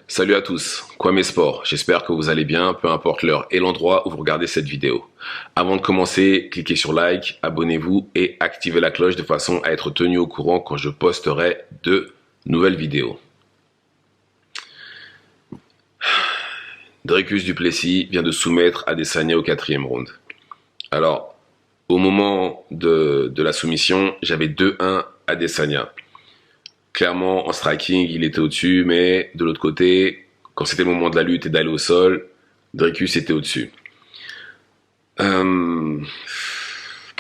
Salut à tous, Kwame Sport, j'espère que vous allez bien, peu importe l'heure et l'endroit où vous regardez cette vidéo. Avant de commencer, cliquez sur like, abonnez-vous et activez la cloche de façon à être tenu au courant quand je posterai de nouvelles vidéos. Dricus du Plessis vient de soumettre Adesanya au 4e round. Alors, au moment de la soumission, j'avais 2-1 Adesanya. Clairement, en striking, il était au-dessus, mais de l'autre côté, quand c'était le moment de la lutte et d'aller au sol, Dricus était au-dessus. Que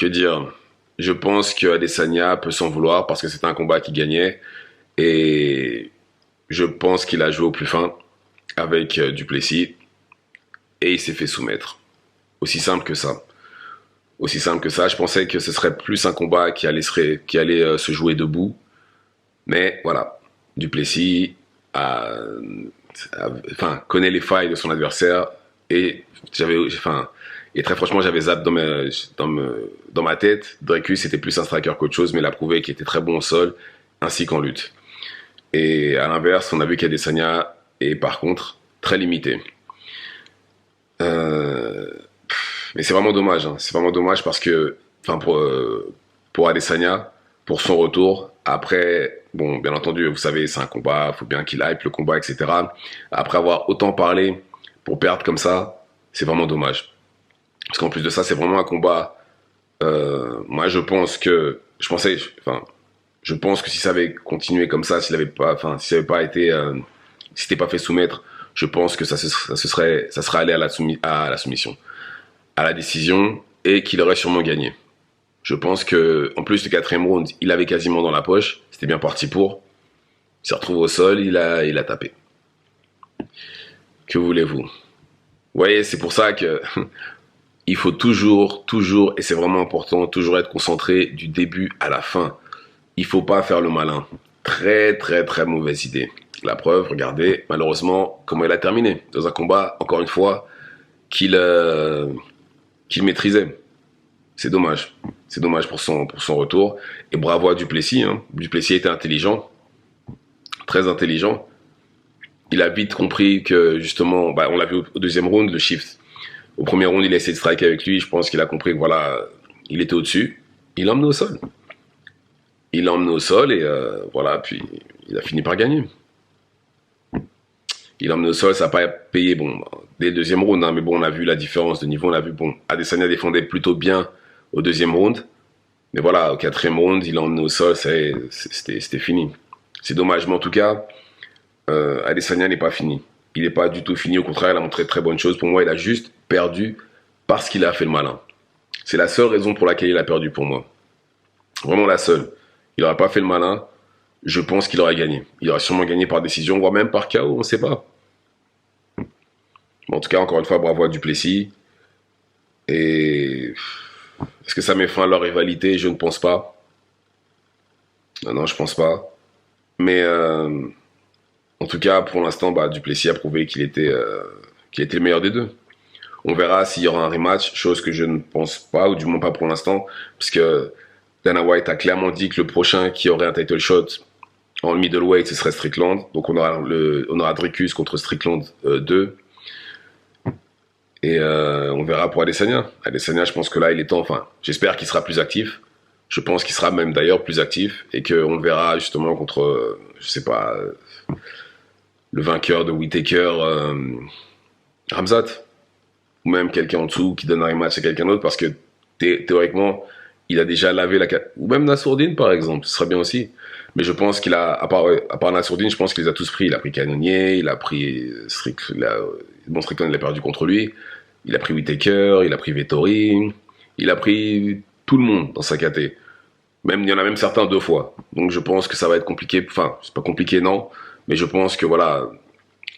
dire? Je pense que Adesanya peut s'en vouloir parce que c'était un combat qui gagnait et je pense qu'il a joué au plus fin avec Duplessis et il s'est fait soumettre. Aussi simple que ça. Aussi simple que ça. Je pensais que ce serait plus un combat qui allait se jouer debout. Mais voilà, Duplessis connaît les failles de son adversaire et très franchement, j'avais zap dans ma tête. Dricus était plus un striker qu'autre chose, mais il a prouvé qu'il était très bon au sol ainsi qu'en lutte. Et à l'inverse, on a vu qu'Adesanya est par contre très limité. Mais c'est vraiment dommage. C'est vraiment dommage parce que, pour Adesanya, pour son retour, après, bon, bien entendu, vous savez, c'est un combat, il faut bien qu'il hype le combat, etc. Après avoir autant parlé pour perdre comme ça, c'est vraiment dommage. Parce qu'en plus de ça, c'est vraiment un combat. Moi, je pense que si ça avait continué comme ça, s'il avait pas été, si c'était pas fait soumettre, je pense que ça serait allé à la soumission, à la décision, et qu'il aurait sûrement gagné. Je pense que, en plus, le 4e round, il avait quasiment dans la poche. C'était bien parti pour. Il s'est retrouvé au sol, il a tapé. Que voulez-vous? Vous voyez, c'est pour ça que il faut toujours, et c'est vraiment important, toujours être concentré du début à la fin. Il faut pas faire le malin. Très, très, très mauvaise idée. La preuve, regardez, malheureusement, comment il a terminé. Dans un combat, encore une fois, qu'il maîtrisait. C'est dommage. C'est dommage pour son retour. Et bravo à Duplessis. Duplessis était intelligent. Très intelligent. Il a vite compris que, justement, on l'a vu au 2e round, le shift. Au 1er round, il a essayé de striker avec lui. Je pense qu'il a compris que, voilà, il était au-dessus. Il l'a emmené au sol. Il l'a emmené au sol et, voilà, puis il a fini par gagner. Il l'a emmené au sol, ça n'a pas payé, dès le 2e round, mais bon, on a vu la différence de niveau. On a vu, Adesanya défendait plutôt bien au 2e round. Mais voilà, au 4e round, il l'a emmené au sol, c'était fini. C'est dommage, mais en tout cas, Adesanya n'est pas fini. Il n'est pas du tout fini, au contraire, il a montré de très bonnes choses. Pour moi, il a juste perdu parce qu'il a fait le malin. C'est la seule raison pour laquelle il a perdu pour moi. Vraiment la seule. Il n'aurait pas fait le malin, je pense qu'il aurait gagné. Il aurait sûrement gagné par décision, voire même par KO, on ne sait pas. Mais en tout cas, encore une fois, bravo à Duplessis. Et est-ce que ça met fin à leur rivalité? Je ne pense pas. Non, je pense pas. Mais en tout cas, pour l'instant, Duplessis a prouvé qu'il était le meilleur des deux. On verra s'il y aura un rematch, chose que je ne pense pas, ou du moins pas pour l'instant, puisque Dana White a clairement dit que le prochain qui aurait un title shot en middleweight, ce serait Strickland. Donc on aura Dricus contre Strickland 2. Et on verra pour Adesanya. Adesanya, je pense que là, il est temps. J'espère qu'il sera plus actif. Je pense qu'il sera même d'ailleurs plus actif et qu'on le verra justement contre, je sais pas, le vainqueur de Whittaker, Ramzat, ou même quelqu'un en dessous qui donne un rematch à quelqu'un d'autre parce que théoriquement, il a déjà lavé ou même Nassourdine par exemple, ce serait bien aussi. Mais je pense qu'il a, à part Nassourdine, je pense qu'il les a tous pris. Il a pris Cannonier, il a pris Strickland, il a perdu contre lui. Il a pris Whittaker, il a pris Vettori, il a pris tout le monde dans sa KT. Il y en a même certains 2 fois. Donc je pense que ça va être compliqué. Enfin, c'est pas compliqué, non. Mais je pense que voilà,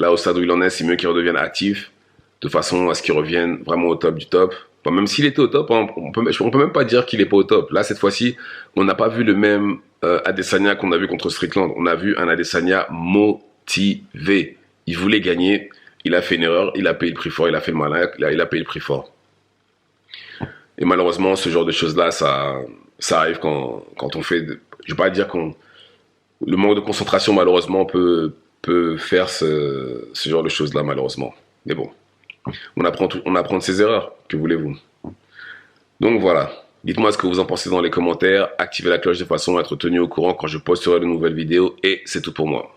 là au stade où il en est, c'est mieux qu'il redevienne actif, de façon à ce qu'il revienne vraiment au top du top. Même s'il était au top, on peut même pas dire qu'il est pas au top. Là, cette fois-ci, on n'a pas vu le même Adesanya qu'on a vu contre Strickland. On a vu un Adesanya motivé. Il voulait gagner. Il a fait une erreur. Il a payé le prix fort. Il a fait le malin. Il a payé le prix fort. Et malheureusement, ce genre de choses-là, ça arrive quand on fait... Je vais pas dire le manque de concentration, malheureusement, peut peut faire ce genre de choses-là, malheureusement. Mais bon, on apprend de ses erreurs, que voulez-vous. Donc voilà, dites-moi ce que vous en pensez dans les commentaires, activez la cloche de façon à être tenu au courant quand je posterai de nouvelles vidéos, et c'est tout pour moi.